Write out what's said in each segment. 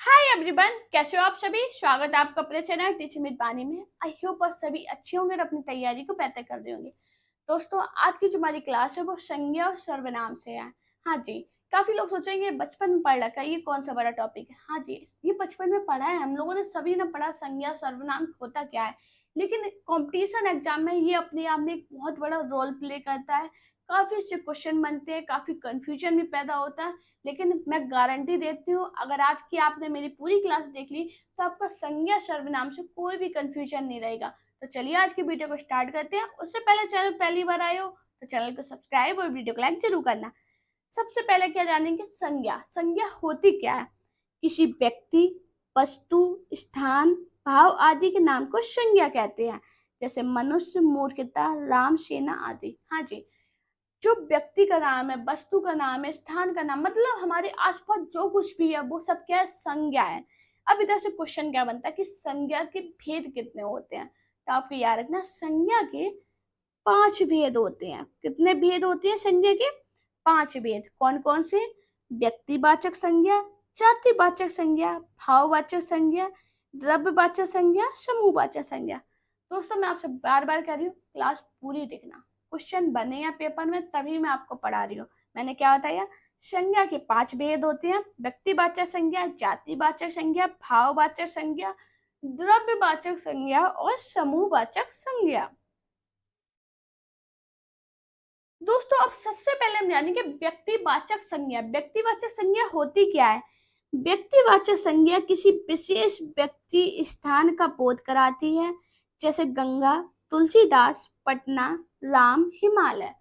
Hi everyone, कैसे हो आप सभी। स्वागत है आपका अपने चैनल टीचिंग विद वाणी में। आई होप आप सभी अच्छे होंगे और अपनी तैयारी को बेहतर कर रहे होंगे। दोस्तों, आज की जो हमारी क्लास है वो संज्ञा और सर्वनाम से है। हाँ जी, काफी लोग सोचेंगे बचपन में पढ़ रखा है, ये कौन सा बड़ा टॉपिक है। हाँ जी, ये बचपन में पढ़ा है, हम लोगों ने सभी ने पढ़ा संज्ञा सर्वनाम होता क्या है। लेकिन कंपटीशन एग्जाम में ये अपने आप में एक बहुत बड़ा रोल प्ले करता है। काफी इससे क्वेश्चन बनते हैं, काफी कंफ्यूजन भी पैदा होता है। लेकिन मैं गारंटी देती हूँ, अगर आज की आपने मेरी पूरी क्लास देख ली तो आपका संज्ञा सर्वनाम से कोई भी कंफ्यूजन नहीं रहेगा। तो चलिए आज की वीडियो को स्टार्ट करते हैं। उससे पहले चैनल पहली बार आए हो तो चैनल को सब्सक्राइब और वीडियो को लाइक जरूर करना। सबसे पहले क्या जानेंगे, संज्ञा। संज्ञा होती क्या है। किसी व्यक्ति, वस्तु, स्थान, भाव आदि के नाम को संज्ञा कहते हैं। जैसे मनुष्य, मूर्खता, राम, सेना आदि। हाँ जी, जो व्यक्ति का नाम है, वस्तु का नाम है, स्थान का नाम, मतलब हमारे आसपास जो कुछ भी है वो सब क्या है, संज्ञा है। अब इधर से क्वेश्चन क्या बनता है कि संज्ञा के भेद कितने होते हैं। तो आपको याद रखना, संज्ञा के 5 भेद होते हैं। कितने भेद होते हैं संज्ञा के? 5 भेद। कौन कौन से? व्यक्तिवाचक संज्ञा, जातिवाचक संज्ञा, भाववाचक संज्ञा, द्रव्यवाचक संज्ञा, समूहवाचक संज्ञा। दोस्तों, मैं आपसे बार बार कह रही हूँ, क्लास पूरी देखना। क्वेश्चन बने या पेपर में तभी मैं आपको पढ़ा रही हूँ। मैंने क्या बताया? संज्ञा के 5 भेद होते हैं। व्यक्तिवाचक संज्ञा, जातिवाचक संज्ञा, भाववाचक संज्ञा, द्रव्यवाचक संज्ञा और समूहवाचक संज्ञा। दोस्तों, अब सबसे पहले हम जानेंगे व्यक्तिवाचक संज्ञा। व्यक्तिवाचक संज्ञा होती क्या है। व्यक्तिवाचक संज्ञा किसी विशेष व्यक्ति, स्थान का बोध कराती है। जैसे गंगा, तुलसीदास, पटना, राम, हिमालय।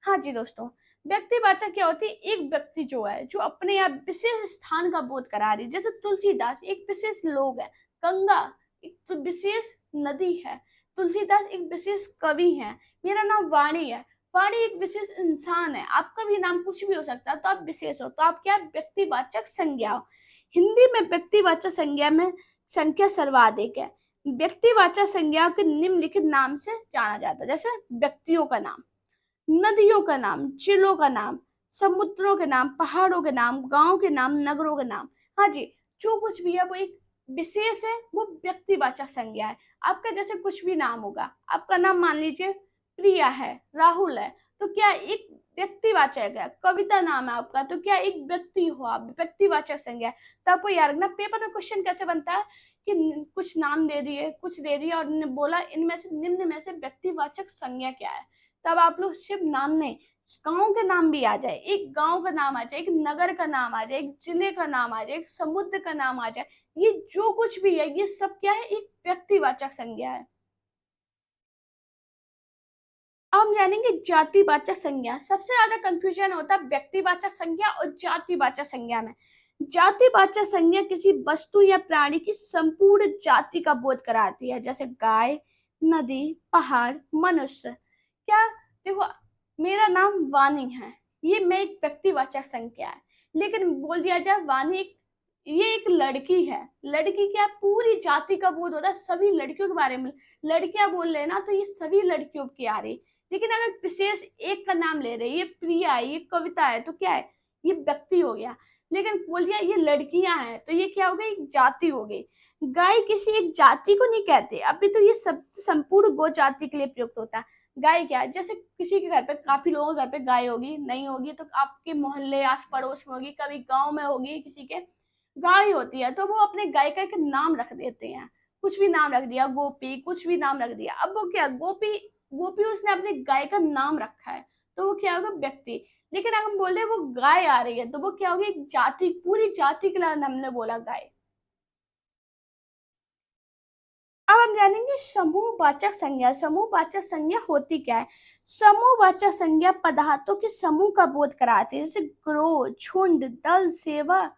हाँ जी दोस्तों, व्यक्तिवाचक क्या होती है? एक व्यक्ति जो है, जो अपने आप विशेष स्थान का बोध करा रही है। जैसे तुलसीदास एक विशेष लोग है, गंगा एक तो विशेष नदी है, तुलसीदास एक विशेष कवि है, मेरा नाम वाणी है, वाणी एक विशेष इंसान है। आपका भी नाम कुछ भी हो सकता है, तो आप विशेष हो, तो आप क्या? व्यक्तिवाचक संज्ञा हो। हिंदी में व्यक्तिवाचक संज्ञा में संख्या सर्वाधिक है। व्यक्तिवाचक संज्ञा के निम्नलिखित नाम से जाना जाता है। जैसे व्यक्तियों का नाम, नदियों का नाम, जिलों का नाम, समुद्रों के नाम, पहाड़ों के नाम, गांव के नाम, नगरों के नाम। हाँ जी, जो कुछ भी है वो एक विशेष है, वो व्यक्तिवाचक संज्ञा है। आपका जैसे कुछ भी नाम होगा, आपका नाम मान लीजिए प्रिया है, राहुल है, तो क्या एक व्यक्तिवाचक है। कविता नाम है आपका, तो क्या एक व्यक्ति हो आप, व्यक्तिवाचक संज्ञा है। तो आपको याद रखना, पेपर में क्वेश्चन कैसे बनता है कि कुछ नाम दे दिए, कुछ दे दिया और बोला इनमें से, निम्न में से व्यक्तिवाचक संज्ञा क्या है। तब आप लोग सिर्फ नाम नहीं, गांव के नाम भी आ जाए, एक गांव का नाम आ जाए, एक नगर का नाम आ जाए, एक जिले का नाम आ जाए, एक समुद्र का नाम आ जाए, ये जो कुछ भी है ये सब क्या है, एक व्यक्तिवाचक संज्ञा है। अब हम जानेंगे जातिवाचक संज्ञा। सबसे ज्यादा कंफ्यूजन होता है व्यक्तिवाचक संज्ञा और जातिवाचक संज्ञा में। जातिवाचक संज्ञा किसी वस्तु या प्राणी की संपूर्ण जाति का बोध कराती है। जैसे गाय, नदी, पहाड़, मनुष्य। क्या? देखो, मेरा नाम वाणी है, ये मैं एक व्यक्तिवाचक संज्ञा है। लेकिन बोल दिया जाए वाणी ये एक लड़की है, लड़की क्या? पूरी जाति का बोध होता है, सभी लड़कियों के बारे में। लड़कियां बोल लेना तो ये सभी लड़कियों की आ रही। लेकिन अगर विशेष एक का नाम ले रहे, ये प्रिया है, ये कविता है, तो क्या है? ये व्यक्ति हो गया। लेकिन बोल दिया ये लड़कियां हैं, तो ये क्या हो गई? जाति हो गई। गाय किसी एक जाति को नहीं कहते, अभी तो ये सब संपूर्ण गो जाति के लिए प्रयुक्त होता है। गाय क्या है? जैसे किसी के घर पे, काफी लोगों के घर पे गाय होगी, नहीं होगी तो आपके मोहल्ले आस पड़ोस में होगी, कभी गांव में होगी, किसी के गाय होती है, तो वो अपने गाय का एक नाम रख देते हैं। कुछ भी नाम रख दिया, गोपी, कुछ भी नाम रख दिया। अब वो क्या? गोपी, गोपी उसने अपने गाय का नाम रखा है, तो वो क्या होगा? व्यक्ति। लेकिन अगर हम बोल रहे हैं वो गाय आ रही है, तो वो क्या होगी? एक जाति, पूरी जाति के लिए हमने बोला गाय। अब हम जानेंगे समूहवाचक संज्ञा। समूहवाचक संज्ञा होती क्या है। समूहवाचक संज्ञा पदार्थों के समूह का बोध कराती है। जैसे ग्रोह, झुंड, दल, सेवा,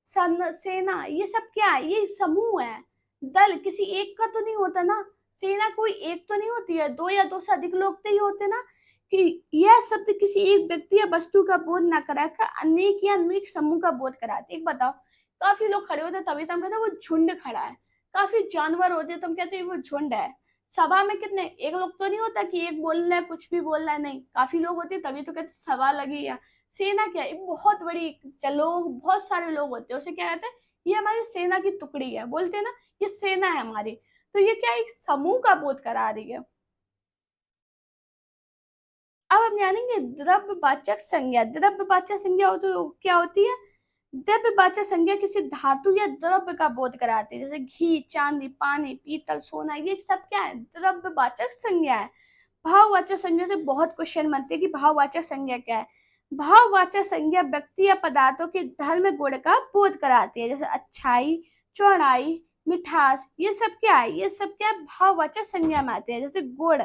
सेना, ये सब क्या है? ये समूह है। दल किसी एक का तो नहीं होता ना, सेना कोई एक तो नहीं होती है, दो या दो से अधिक लोग तो ही होते ना। कि यह शब्द किसी एक व्यक्ति या वस्तु का बोध न कराकर अनेक या अनेक समूह का बोध कराते। एक बताओ, काफी लोग खड़े होते तभी तो हम कहते हैं वो झुंड खड़ा है। काफी जानवर होते हैं, तुम कहते हैं वो झुंड है। सभा में कितने, एक लोग तो नहीं होता कि एक बोल रहा है, कुछ भी बोल रहा है, नहीं, काफी लोग होते हैं तभी तो कहते सभा लगी है। सेना क्या है? बहुत बड़ी, चलो बहुत सारे लोग होते हैं, उसे क्या कहते हैं? ये हमारी सेना की टुकड़ी है, बोलते हैं ना ये सेना है हमारी। तो ये क्या एक समूह का बोध करा रही है। अब हम जानेंगे द्रव्यवाचक संज्ञा। द्रव्यवाचक संज्ञा तो क्या होती है? द्रव्यवाचक संज्ञा किसी धातु या द्रव्य का बोध कराती है, जैसे घी, चांदी, पानी, पीतल, सोना, ये सब क्या है? द्रव्यवाचक संज्ञा है। भाववाचक संज्ञा से बहुत क्वेश्चन बनते हैं कि भाववाचक संज्ञा क्या है। भाववाचक संज्ञा व्यक्ति या पदार्थों के धर्म गुण का बोध कराती है, जैसे अच्छाई, चौड़ाई, मिठास, ये सब क्या है? ये सब क्या है? भाववाचक संज्ञा में आते हैं। जैसे गुण,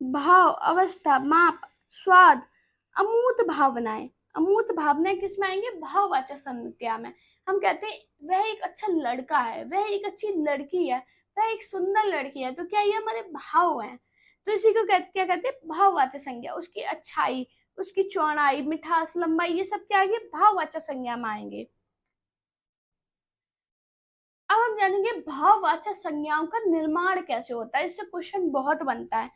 भाव, अवस्था, माप, स्वाद, अमूर्त भावनाएं। अमूर्त भावनाएं किस में आएंगे? भाववाचक संज्ञा में। हम कहते हैं वह एक अच्छा लड़का है, वह एक अच्छी लड़की है, वह एक सुंदर लड़की है, तो क्या ये हमारे भाव हैं? तो इसी को क्या कहते हैं? भाववाचक संज्ञा। उसकी अच्छाई, उसकी चौड़ाई, मिठास, लंबाई, ये सब क्या आएंगे? भाववाचक संज्ञा में आएंगे। अब हम जानेंगे भाववाचक संज्ञाओं का निर्माण कैसे होता है। इससे क्वेश्चन बहुत बनता है।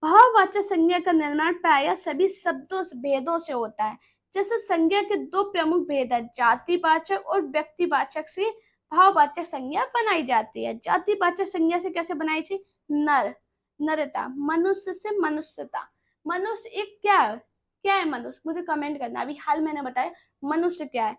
भाववाचक संज्ञा का निर्माण प्रायः सभी शब्दों भेदों से होता है। जैसे संज्ञा के दो प्रमुख भेद है, जातिवाचक और व्यक्तिवाचक से भाववाचक संज्ञा बनाई जाती है। जातिवाचक संज्ञा से कैसे बनाई थी? नर, नरता, मनुष्य से मनुष्यता। मनुष्य एक क्या है मनुष्य? मुझे कमेंट करना। अभी हाल मैंने बताया मनुष्य क्या है।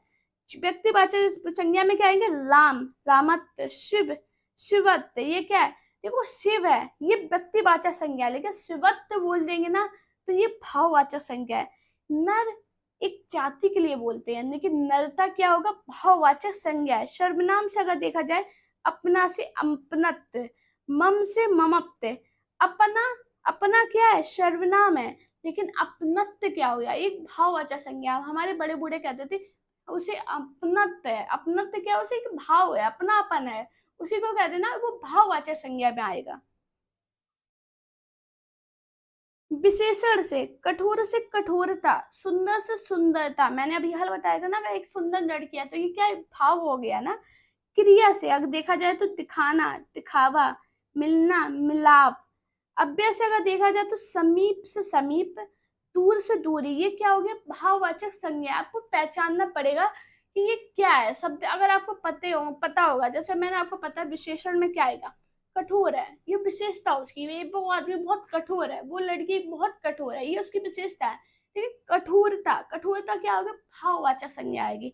व्यक्तिवाचक संज्ञा में क्या आएंगे? राम, रामत्व, शिव, शिवत्व, ये क्या है? देखो शिव है, ये व्यक्तिवाचक संज्ञा है, लेकिन शिवत्व बोल देंगे ना तो ये भाववाचक संज्ञा है। नर एक जाति के लिए बोलते हैं, लेकिन नरता क्या होगा? भाववाचक संज्ञा है। सर्वनाम से अगर देखा जाए, अपना से अपनत्व, मम से ममत्व। अपना, अपना क्या है? सर्वनाम है, लेकिन अपनत्व क्या हो गया? एक भाववाचक संज्ञा। हमारे बड़े बूढ़े कहते थे उसे अपनत्व है। अपनत्व क्या है? उसे एक भाव है, अपनापन है, उसी को कहते हैं ना, वो भाववाचक संज्ञा में आएगा। विशेषण से, कठोर से कठोरता, सुंदर से सुंदरता। मैंने अभी हाल बताया था ना, वह एक सुंदर लड़की है, तो ये क्या है? भाव हो गया ना। क्रिया से अगर देखा जाए तो दिखाना, दिखावा, मिलना, मिलाप। अव्यय से अगर देखा जाए तो समीप से समीप, दूर से दूरी। ये क्या हो गया? भाववाचक संज्ञा। आपको पहचानना पड़ेगा कि ये क्या है शब्द। अगर आपको पता होगा, जैसे मैंने आपको पता है विशेषण में क्या आएगा? कठोर है, ये विशेषता उसकी। वो आदमी बहुत कठोर है, वो लड़की बहुत कठोर है, ये उसकी विशेषता है। लेकिन कठोरता, कठोरता क्या होगी? भाववाचक संज्ञा आएगी।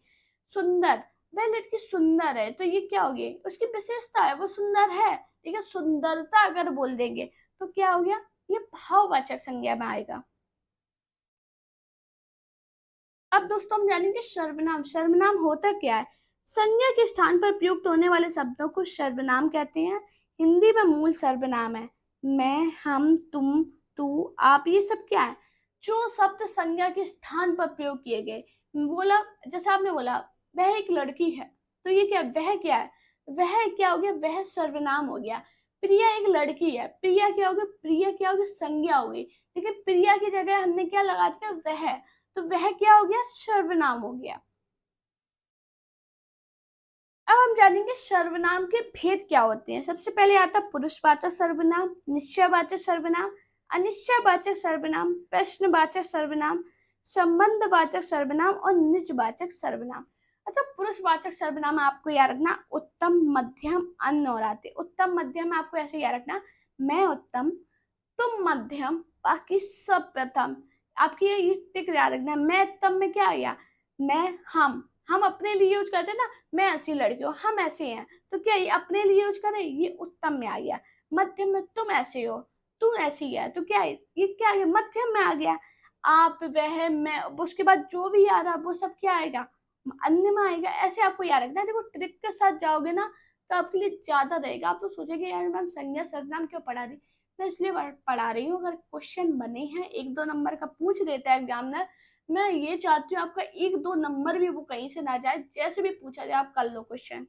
सुंदर, वह लड़की सुंदर है, तो ये क्या होगी? उसकी विशेषता है, वो सुंदर है। ठीक है, सुंदरता अगर बोल देंगे तो क्या हो गया? ये भाववाचक संज्ञा में आएगा। अब दोस्तों हम जानेंगे सर्वनाम। सर्वनाम होता क्या है? संज्ञा के स्थान पर प्रयुक्त होने वाले शब्दों को सर्वनाम कहते हैं। हिंदी में मूल सर्वनाम है मैं, हम, तुम, तू, आप। ये सब क्या है? जो शब्द संज्ञा के स्थान पर प्रयोग किए गए। बोला, जैसे आपने बोला वह एक लड़की है, तो ये क्या? वह क्या है? वह क्या हो गया? वह सर्वनाम हो गया। प्रिया एक लड़की है, प्रिया क्या हो गया? प्रिया क्या हो गया? संज्ञा हो गई। लेकिन प्रिया की जगह हमने क्या लगा दिया? वह, तो वह क्या हो गया? सर्वनाम हो गया। अब हम जानेंगे सर्वनाम के भेद क्या होते हैं। सबसे पहले आता है पुरुषवाचक सर्वनाम, निश्चयवाचक सर्वनाम, अनिश्चयवाचक सर्वनाम, प्रश्नवाचक सर्वनाम, संबंधवाचक सर्वनाम और निजवाचक सर्वनाम। अच्छा, पुरुषवाचक सर्वनाम आपको याद रखना उत्तम, मध्यम, अन्य और आते। उत्तम मध्यम में आपको ऐसे याद रखना, मैं उत्तम, तुम मध्यम, बाकी सब प्रथम। आपकी ये टिक याद रखना। मैं उत्तम में क्या आ गया? मैं, हम अपने लिए यूज करते हैं ना, मैं ऐसी लड़की हूँ, हम ऐसे हैं, तो क्या ये अपने लिए यूज करें? ये उत्तम में आ गया। मध्यम में तुम ऐसे हो, तू ऐसी है, तो क्या है? ये क्या आ गया? मध्यम में आ गया। आप, वह, मैं, उसके बाद जो भी आ रहा वो सब क्या आएगा? अन्य में आएगा। ऐसे आपको याद रखना है। देखो ट्रिक के साथ जाओगे ना तो आपके लिए ज्यादा रहेगा। आप तो सोचेंगे यार मैम संज्ञा सर्वनाम क्यों पढ़ा रही। मैं इसलिए पढ़ा रही हूँ, अगर क्वेश्चन बने हैं एक दो नंबर का पूछ देता है एग्जामिनर, मैं ये चाहती हूँ आपका एक दो नंबर भी वो कहीं से ना जाए, जैसे भी पूछा जाए आप कर लो क्वेश्चन।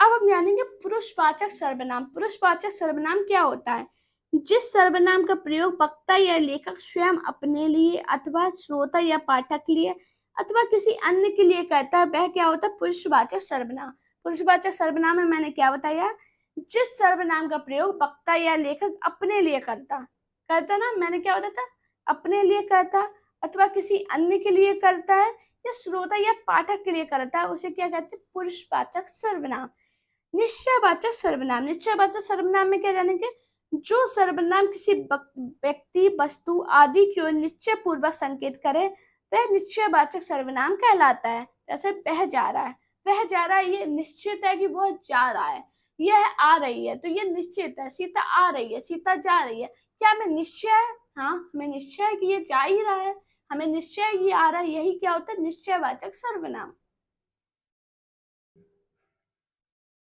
अब हम जानेंगे पुरुषवाचक सर्वनाम। पुरुषवाचक सर्वनाम क्या होता है? जिस सर्वनाम का प्रयोग वक्ता या लेखक स्वयं अपने लिए अथवा श्रोता या पाठक के लिए अथवा किसी अन्य के लिए करता है, वह क्या होता है? पुरुषवाचक सर्वनाम। पुरुषवाचक सर्वनाम में मैंने क्या बताया? जिस सर्वनाम का प्रयोग वक्ता या लेखक अपने लिए करता, करता ना, मैंने क्या बताया था? अपने लिए करता, अथवा किसी अन्य के लिए करता है या श्रोता या पाठक के लिए करता है, उसे क्या कहते हैं? पुरुषवाचक सर्वनाम। निश्चयवाचक सर्वनाम। निश्चयवाचक सर्वनाम में क्या जानेंगे? जो सर्वनाम किसी व्यक्ति, वस्तु आदि की ओर निश्चय पूर्वक संकेत करे वह निश्चयवाचक सर्वनाम कहलाता है। जैसे वह जा रहा है, वह जा रहा है, ये निश्चित है कि वह जा रहा है। यह आ रही है, तो ये निश्चित है। सीता आ रही है, सीता जा रही है। क्या हमें निश्चय है? हाँ, हमें निश्चय है कि ये जा ही रहा है, हमें निश्चय है कि ये आ रहा है। यही क्या होता है? निश्चयवाचक सर्वनाम।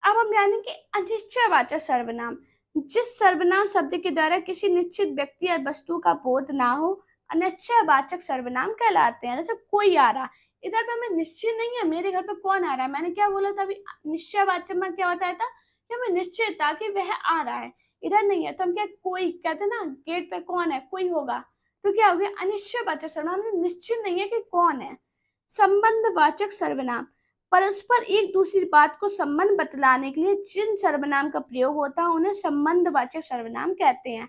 अब हम जानेंगे अनिश्चयवाचक सर्वनाम। जिस सर्वनाम शब्द के द्वारा किसी निश्चित व्यक्ति या वस्तु का बोध ना हो, अनिश्चयवाचक सर्वनाम कहलाते हैं। जैसे कोई आ रहा, इधर पे हमें निश्चय नहीं है मेरे घर पे कौन आ रहा है। मैंने क्या बोला था अभी? निश्चयवाचक में क्या बताया था कि हमें निश्चय था कि वह आ रहा है, इधर नहीं है। तो हम क्या, कोई कहते ना, गेट पे कौन है, कोई होगा, तो क्या हो गया? अनिश्चयवाचक सर्वनाम। हमें निश्चित नहीं है कि कौन है। संबंधवाचक सर्वनाम। परस्पर एक दूसरी बात को संबंध बतलाने के लिए जिन सर्वनाम का प्रयोग होता है उन्हें संबंधवाचक सर्वनाम कहते हैं।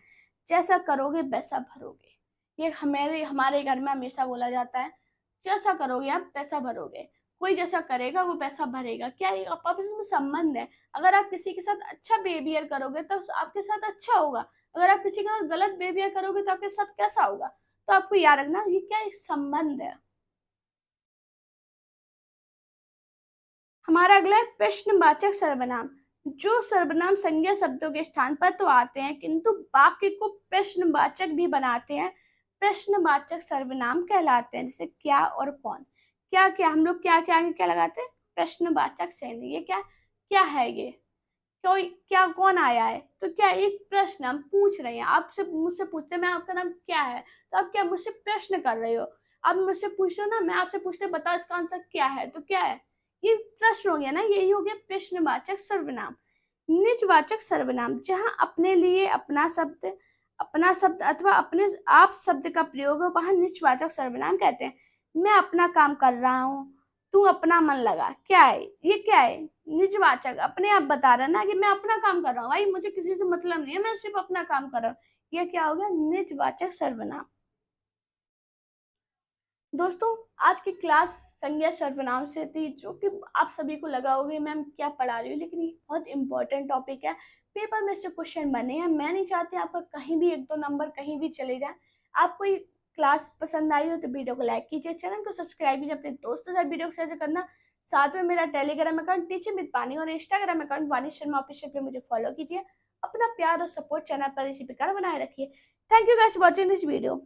जैसा करोगे वैसा भरोगे, ये हमारे घर में हमेशा बोला जाता है। जैसा करोगे आप वैसा भरोगे। कोई जैसा करेगा वो वैसा भरेगा। क्या ये आपस में संबंध है? अगर आप किसी के साथ अच्छा बिहेवियर करोगे तो आपके साथ अच्छा होगा, अगर आप किसी के साथ गलत बिहेवियर करोगे तो आपके साथ कैसा होगा? तो आपको याद रखना, ये क्या एक संबंध है। हमारा अगला है प्रश्नवाचक सर्वनाम। जो सर्वनाम संज्ञा शब्दों के स्थान पर तो आते हैं किंतु वाक्य को प्रश्नवाचक भी बनाते हैं, प्रश्नवाचक सर्वनाम कहलाते हैं। जैसे क्या और कौन। क्या क्या हम लोग क्या क्या आगे क्या लगाते हैं? प्रश्नवाचक चिन्ह। ये क्या है? ये कोई क्या, कौन आया है, तो क्या एक प्रश्न हम पूछ रहे हैं आपसे, मुझसे पूछते हैं मैं आपका नाम क्या है, तो आप क्या मुझसे प्रश्न कर रहे हो? आप मुझसे पूछ रहे हो ना, मैं आपसे पूछते बताओ इसका आंसर क्या है, तो क्या है? ये प्रश्न हो गया ना, यही हो गया प्रश्नवाचक सर्वनाम। निजवाचक सर्वनाम। जहां अपने लिए अपना शब्द अथवा अपने आप शब्द का प्रयोग हो वहां निजवाचक सर्वनाम कहते हैं। मैं अपना काम कर रहा हूँ, तू अपना मन लगा। क्या है ये? क्या है? निजवाचक। अपने आप बता रहा है ना कि मैं अपना काम कर रहा हूँ, भाई मुझे किसी से मतलब नहीं है, मैं सिर्फ अपना काम कर रहा हूँ। ये क्या हो गया? निजवाचक सर्वनाम। दोस्तों, आज की क्लास संज्ञा सर्वनाम से थी, जो कि आप सभी को लगा होगा मैम क्या पढ़ा रही हूँ, लेकिन ये बहुत इंपॉर्टेंट टॉपिक है। पेपर में से क्वेश्चन बने हैं, मैं नहीं चाहती आपका कहीं भी 1-2 नंबर कहीं भी चले जाए। आपको ये क्लास पसंद आई हो तो वीडियो को लाइक कीजिए, चैनल को सब्सक्राइब कीजिए, अपने दोस्तों से वीडियो को शेयर करना। साथ में मेरा टेलीग्राम अकाउंट टीचर विद पानी और इंस्टाग्राम अकाउंट वानी शर्मा ऑफिशियल पे मुझे फॉलो कीजिए। अपना प्यार और सपोर्ट चैनल पर इसी प्रकार बनाए रखिए। Thank you guys watching this video.